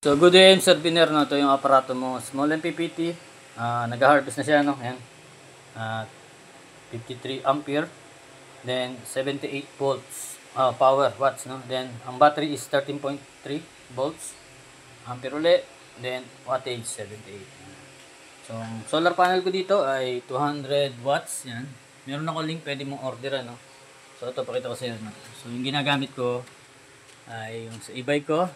So good day, Sir Biner, no? Ito yung aparato mo, small MPPT. Nag-harvest na siya, no? Ayan. 53 ampere. Then 78 volts power watts, no? Then ang battery is 13.3 volts ampere uli. Then wattage 78. So ang solar panel ko dito ay 200 watts. Yan. Meron ako link, pwede mong orderan, no? So ito, pakita ko sa inyo, no? So yung ginagamit ko ay yung sa e-bike ko.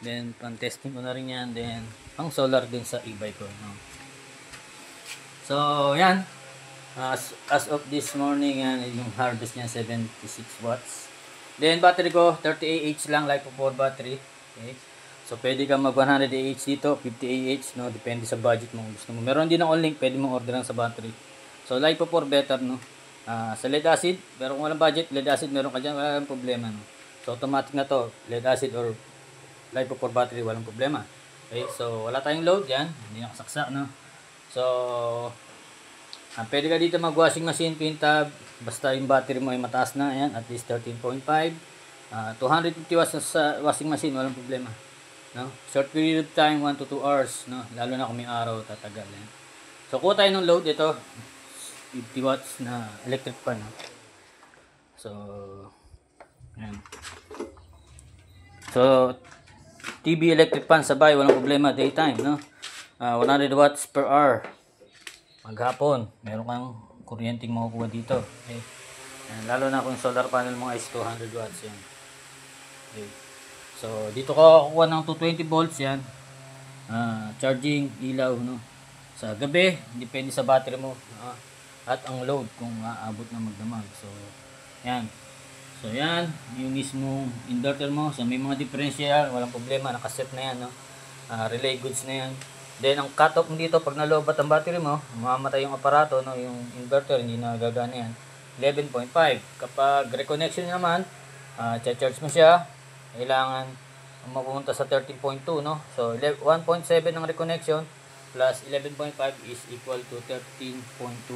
Then, pang-testing ko na rin yan. Then, pang-solar din sa e-bike ko. No? So, yan. As of this morning, yan, yung harvest niya, 76 watts. Then, battery ko, 30 Ah lang, LiPo4 battery. Okay. So, pwede ka mag 100 Ah dito, 50 Ah, no? Depende sa budget mo. Gusto mo. Meron din ako link, pwede mong order lang sa battery. So, LiPo4 better, no? Sa lead acid, pero kung walang budget, lead acid, meron ka dyan, walang problema, no? So, automatic na to, lead acid or LiPo4 battery, walang problema. Okay, so wala tayong load yan, hindi nakasaksak, no? So pwede ka dito mag washing machine, pintab, basta yung battery mo ay mataas na, yan, at least 13.5. 250 watts sa washing machine, walang problema, no? Short period of time, 1 to 2 hours, no? Lalo na kung may araw, tatagal yan. So kuha tayo ng load, ito 50 watts na electric fan, no? So yan. So TV electric fan sabay, walang problema, daytime, no? 100 watts per hour. Maghapon, meron kang kuryenteng makukuha dito. Okay. Lalo na kung solar panel mo is 200 watts yan. Okay. So, dito ko kukuha ng 220 volts yan. Charging, ilaw, no? Sa gabi, depende sa battery mo. At ang load, kung aabot na magdamag. So, yan. So yan, yung mismo inverter mo. So may mga differential, walang problema, nakaset na yan, no? Relay goods na yan. Then ang cut-off mo dito, pag nalobat ang battery mo, mamamatay yung aparato, no? Yung inverter, hindi na gagana yan. 11.5. Kapag reconnection naman, charge mo siya, kailangan mapunta sa 13.2, no? So 1.7 ang reconnection plus 11.5 is equal to 13.2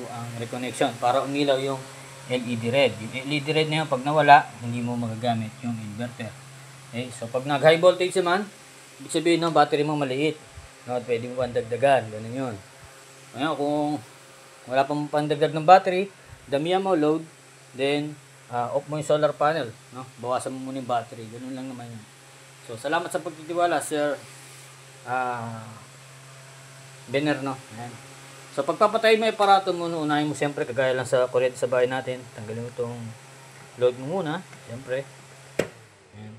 ang reconnection para umilaw yung LED red. Yung LED red na yun, pag nawala, hindi mo magagamit yung inverter. Okay, so pag nag high voltage naman, ibig sabihin ng battery mo maliit, no? Pwede mo pandagdagan, ganun yun. Ngayon, kung wala pang pandagdag ng battery, damihan mo load, then off mo yung solar panel, no? Bawasan mo muna yung battery, ganun lang naman yun. So salamat sa pagtitiwala, Sir Biner, no? Ayan. So pagpapatay mo yung aparato mo, unahin mo siyempre, kagaya lang sa kuryente sa bahay natin, tanggalin mo itong load mo muna, siyempre. Ayan.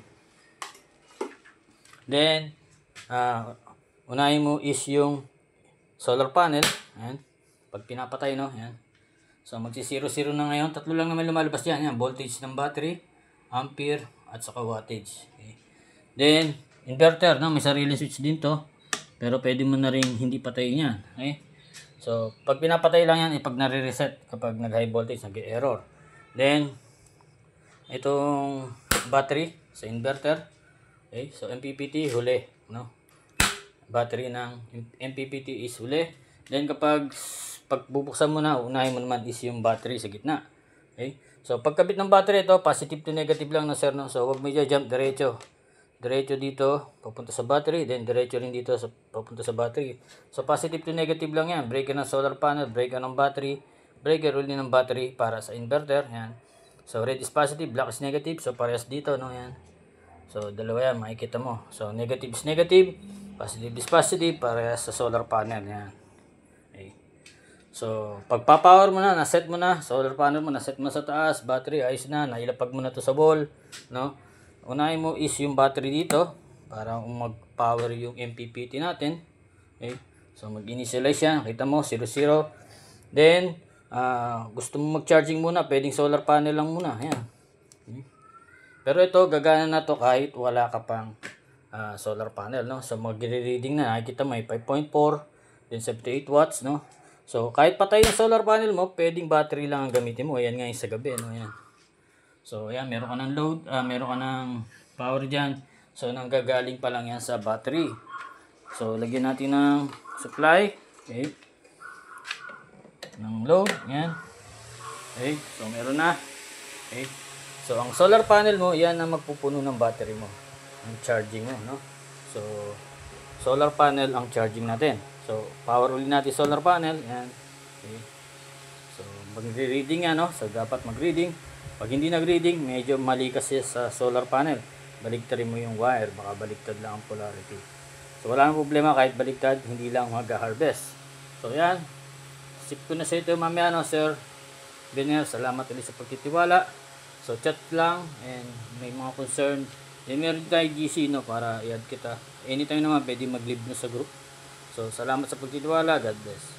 Then unahin mo is yung solar panel. Ayan. Pag pinapatay, no? Ayan. So magsi 0-0 na ngayon, tatlo lang naman lumalabas yan. Ayan, voltage ng battery, ampere, at saka wattage. Okay. Then inverter, no? May sarili switch din to, pero pwede mo na rin hindi patayin yan. Okay. So, pag pinapatay lang yan, pag nare-reset, kapag nag-high voltage, nag-error. Then, itong battery sa inverter. Okay, so MPPT, huli, no? Battery ng MPPT is huli. Then, kapag bubuksan mo na, unahin mo naman is yung battery sa gitna. Okay, so pagkabit ng battery, ito, positive to negative lang na, sir, no? So, huwag mo i-jump, diretso dito, papunta sa battery, then diretso rin dito, papunta sa battery. So positive to negative lang yan. Breaker ng solar panel, breaker ng battery, breaker uli ng battery para sa inverter. Yan. So red is positive, black is negative. So parehas dito, no? Yan. So dalawa yan, makikita mo. So negative is negative, positive is positive, parehas sa solar panel. Yan. Okay. So pagpa-power mo na, naset mo na, solar panel mo, naset mo sa taas, battery, ayos na, nailapag mo na to sa wall, no? Unahin mo is yung battery dito para mag-power yung MPPT natin. Okay. So mag-initialize yan. Kita mo 0-0. Then gusto mo mag-charging muna, pwedeng solar panel lang muna. Ayan. Okay. Pero ito gagana na to kahit wala ka pang solar panel, no? So magre-reading na, nakikita mo ay 5.4, then 78 watts, no? So kahit patay yung solar panel mo, pwedeng battery lang ang gamitin mo. Ayan nga yung sa gabi, no? Ayan. So, ayan, meron ka ng load, meron ka ng power dyan. So, nanggagaling pa lang yan sa battery. So, lagyan natin ng supply. Okay. Ng load, ayan. Okay, so meron na. Okay. So, ang solar panel mo, yan ang magpupuno ng battery mo. Ang charging mo, no? So, solar panel ang charging natin. So, power ulit natin solar panel. Yan. Okay. So, magre-reading yan, no? So, dapat mag-reading. Pag hindi nag-reading, medyo mali kasi sa solar panel. Baligtarin mo yung wire, baka baligtad lang ang polarity. So, wala nang problema kahit baligtad, hindi lang mag-harvest. So, yan. Sip ko na sa ito mamaya, no, Sir Bener. Salamat ulit sa pagtitiwala. So, chat lang and may mga concern. Then, meron tayo GC, no, para i-add kita. Anytime naman, pwede mag-leave na sa group. So, salamat sa pagtitiwala. God bless.